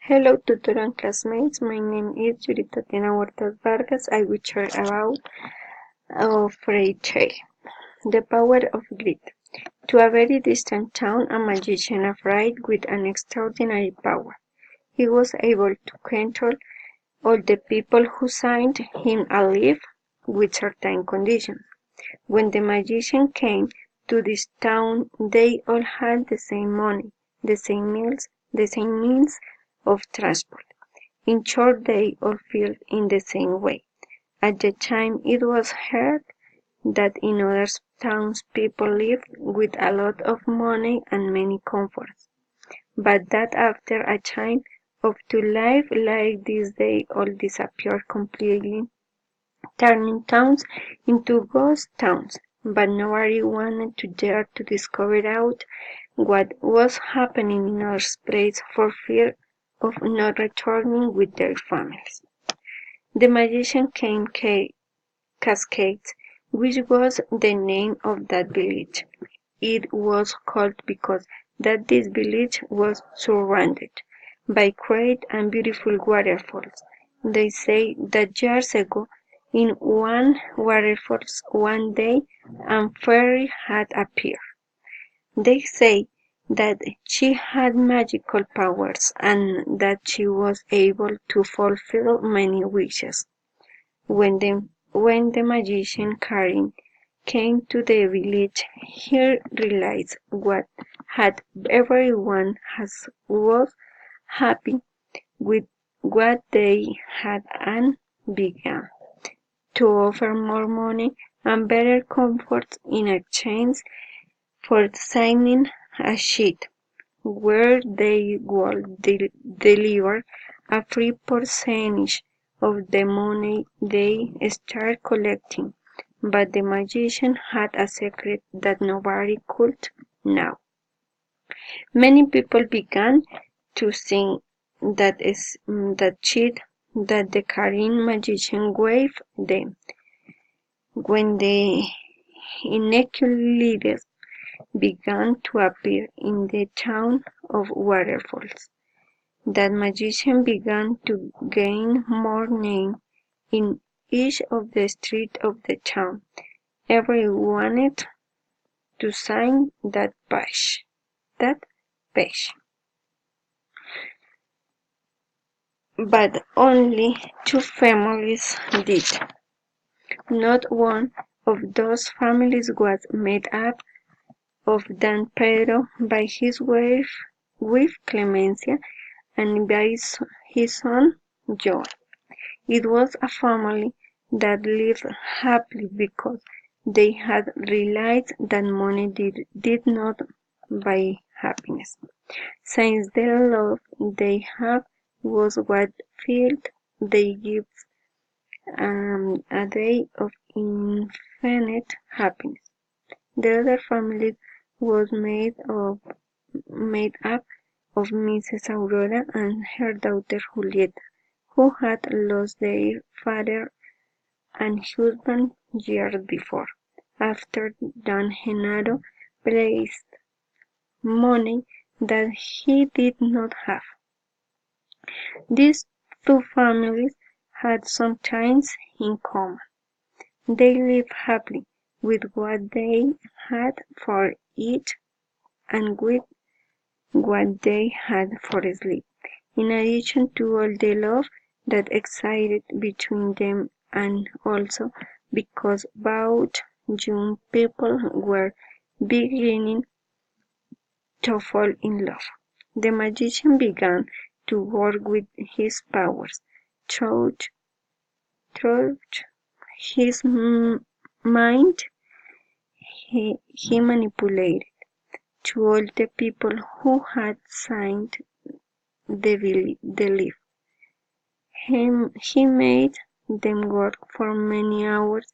Hello, tutor and classmates. My name is Yurita Tena Huertas Vargas. I will share about a fairy tale. The power of greed. To a very distant town, a magician arrived with an extraordinary power. He was able to control all the people who signed him a leave with certain conditions. When the magician came to this town, they all had the same money, the same meals, the same means of transport. In short, they all felt in the same way. At the time, it was heard that in other towns people lived with a lot of money and many comforts, but that after a time of to life like this they all disappeared completely, turning towns into ghost towns. But nobody wanted to dare to discover out what was happening in other places for fear of not returning with their families. The magician came Cascades, which was the name of that village. It was called because that this village was surrounded by great and beautiful waterfalls. They say that years ago, in one waterfall one day, a fairy had appeared. They say that she had magical powers and that she was able to fulfill many wishes. When the magician Karin came to the village, he realized what had everyone was happy with what they had and began to offer more money and better comforts in exchange for signing a sheet where they would deliver a free percentage of the money they start collecting. But the magician had a secret that nobody could know. Many people began to think that sheet that the Karin magician gave them. When the inequalities began to appear in the town of waterfalls, that magician began to gain more name in each of the streets of the town. Everyone wanted to sign that page. But only two families did. Not one of those families was made up of Dan Pedro by his wife Clemencia and by his son John. It was a family that lived happily because they had realized that money did not buy happiness, since the love they had was what filled their gifts a day of infinite happiness. The other family was made up of Mrs. Aurora and her daughter Julieta, who had lost their father and husband years before, after Don Genaro placed money that he did not have. These two families had some things in common. They lived happily with what they had for eat and with what they had for sleep, in addition to all the love that existed between them, and also because both young people were beginning to fall in love. The magician began to work with his powers through his mind. He manipulated to all the people who had signed the leave. He made them work for many hours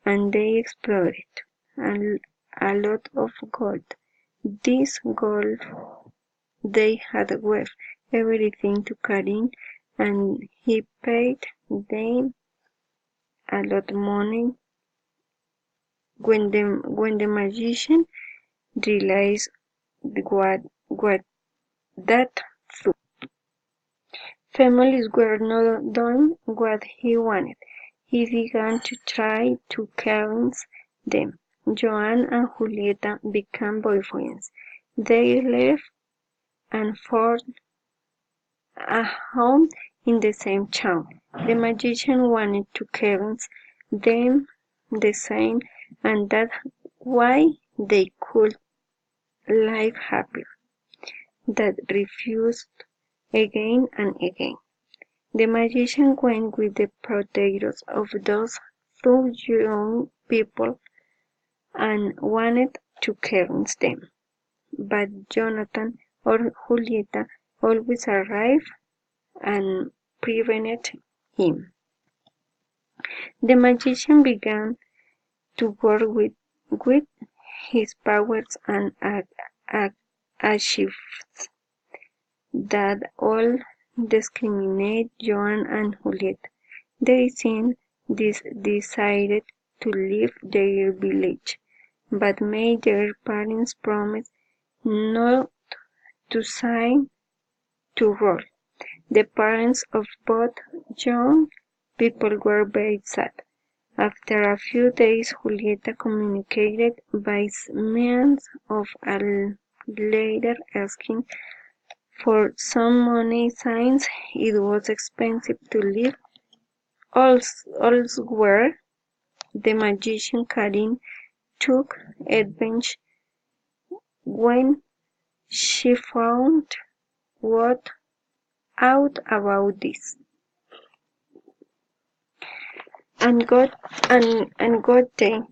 and they exploited a lot of gold. This gold they had worth everything to Karin and he paid them a lot of money. When the magician realized what that Families were not done what he wanted. He began to try to convince them. Joan and Julieta became boyfriends. They left and formed a home in the same town. The magician wanted to convince them the same, and that's why they could live happy. That refused again and again. The magician went with the potatoes of those two young people and wanted to convince them, but Jonathan or Julieta always arrived and prevented him. The magician began to work with his powers and achieved that all discriminate Joan and Julieta. They soon decided to leave their village, but made their parents promise not to sign to roll. The parents of both young people were very sad. After a few days, Julieta communicated by means of a letter asking for some money since it was expensive to live elsewhere. The magician Karin took advantage when she found out about this and got the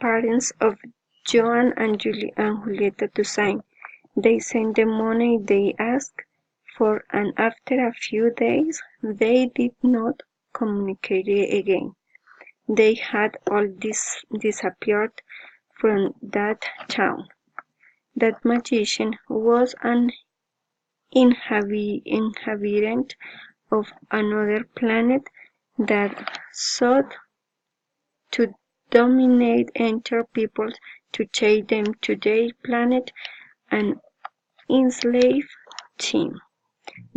parents of Joan and Julieta to sign. They sent the money they asked for, and after a few days they did not communicate again. They had all disappeared from that town. That magician was an inhabitant of another planet that sought to dominate entire peoples, to take them to their planet and enslave them.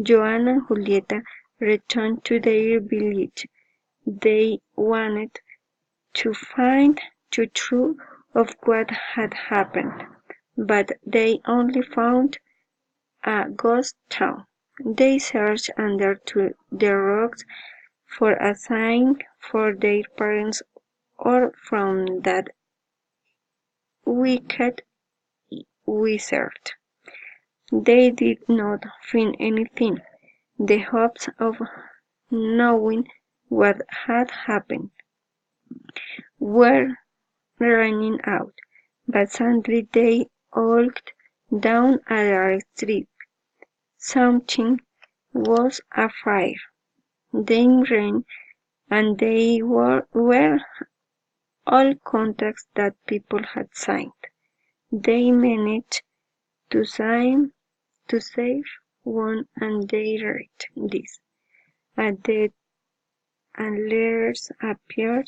Joan and Julieta returned to their village. They wanted to find the truth of what had happened, but they only found a ghost town. They searched under the rocks for a sign for their parents or from that wicked wizard. They did not find anything. The hopes of knowing what had happened were running out, but suddenly they looked down at a street. Something was afire. Then rain, and they were all contracts that people had signed. They managed to save one, and they read this. A death and letters appeared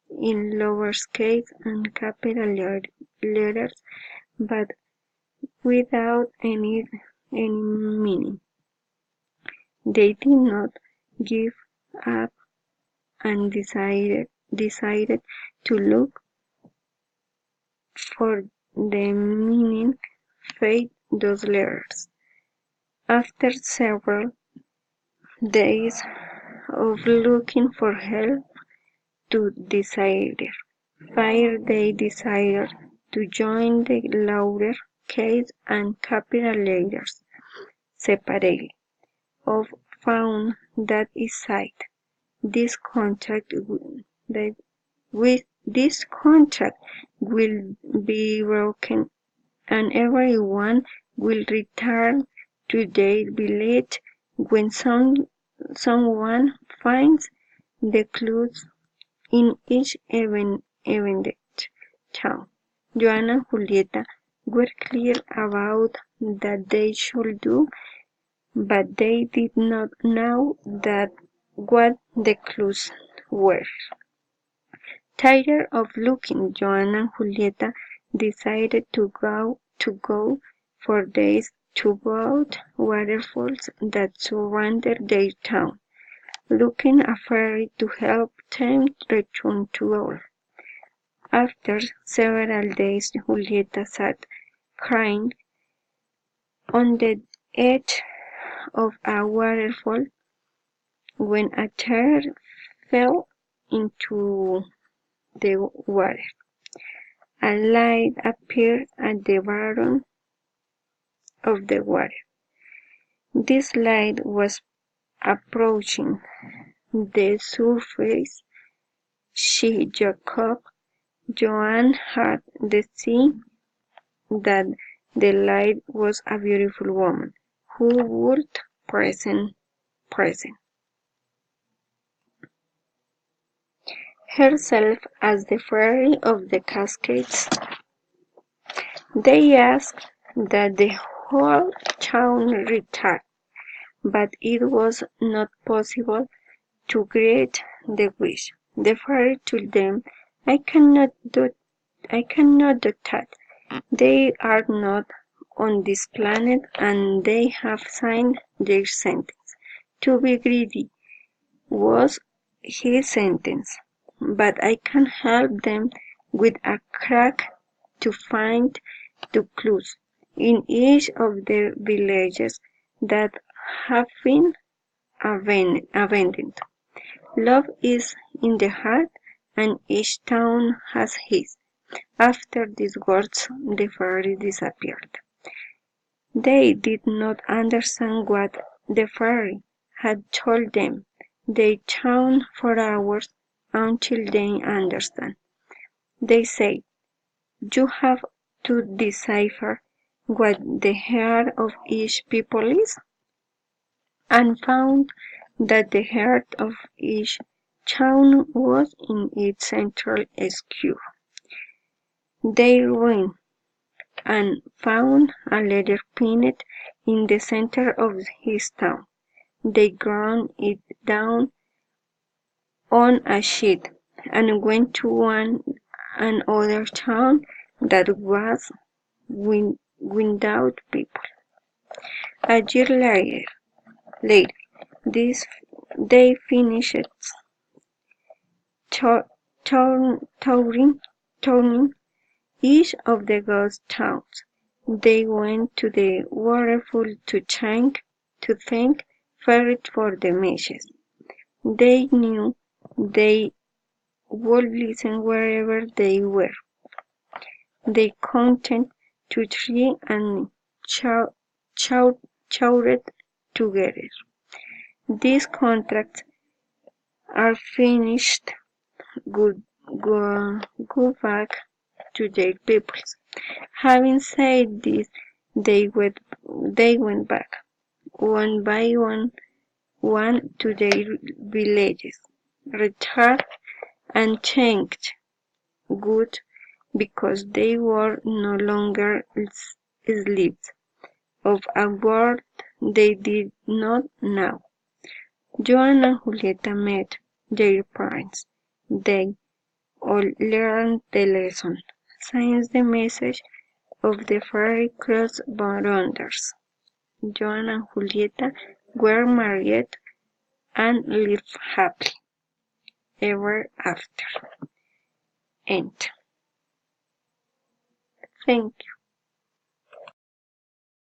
in lowercase and capital letters, but without any meaning. They did not give up and decided to look for the meaning fate those letters. After several days of looking for help to decipher fire, they decided to join the lower case and capital letters separately. Of found that is sight. This contract this contract will be broken, and everyone will return to their village when someone finds the clues in each event town. Joan and Julieta were clear about that they should do, but they did not know what the clues were. Tired of looking, Joan and Julieta decided to go for days to both waterfalls that surrounded their town, looking a fairy to help them return to order. After several days, Julieta sat crying on the edge of a waterfall when a tear fell into the water. A light appeared at the bottom of the water. This light was approaching the surface. She, Jacob, Joan had seen that the light was a beautiful woman who would present herself as the fairy of the Cascades. They asked that the whole town return, but it was not possible to grant the wish. The fairy told them, I cannot do that. They are not on this planet and they have signed their sentence. To be greedy was his sentence, but I can help them with a crack to find the clues in each of their villages that have been abandoned. Love is in the heart, and each town has his. After these words, the fairy disappeared. They did not understand what the fairy had told them. They talked for hours until they understand. They said, you have to decipher what the heart of each people is, and found that the heart of each town was in its central square. They went and found a letter pinned in the center of his town. They ground it down on a sheet and went to another town that was without people. A year later they finished touring each of the ghost towns. They went to the waterfall to thank Fairy for the message. They knew they would listen wherever they were. They counted to three and shouted together. These contracts are finished. Go back to their peoples. Having said this, they went back, one by one to their villages, returned and thanked God because they were no longer slaves of a world they did not know. Joan and Julieta met their parents. They all learned the lesson, since the message of the fairy crossed boundaries. Joan and Julieta were married and lived happily ever after. End. Thank you.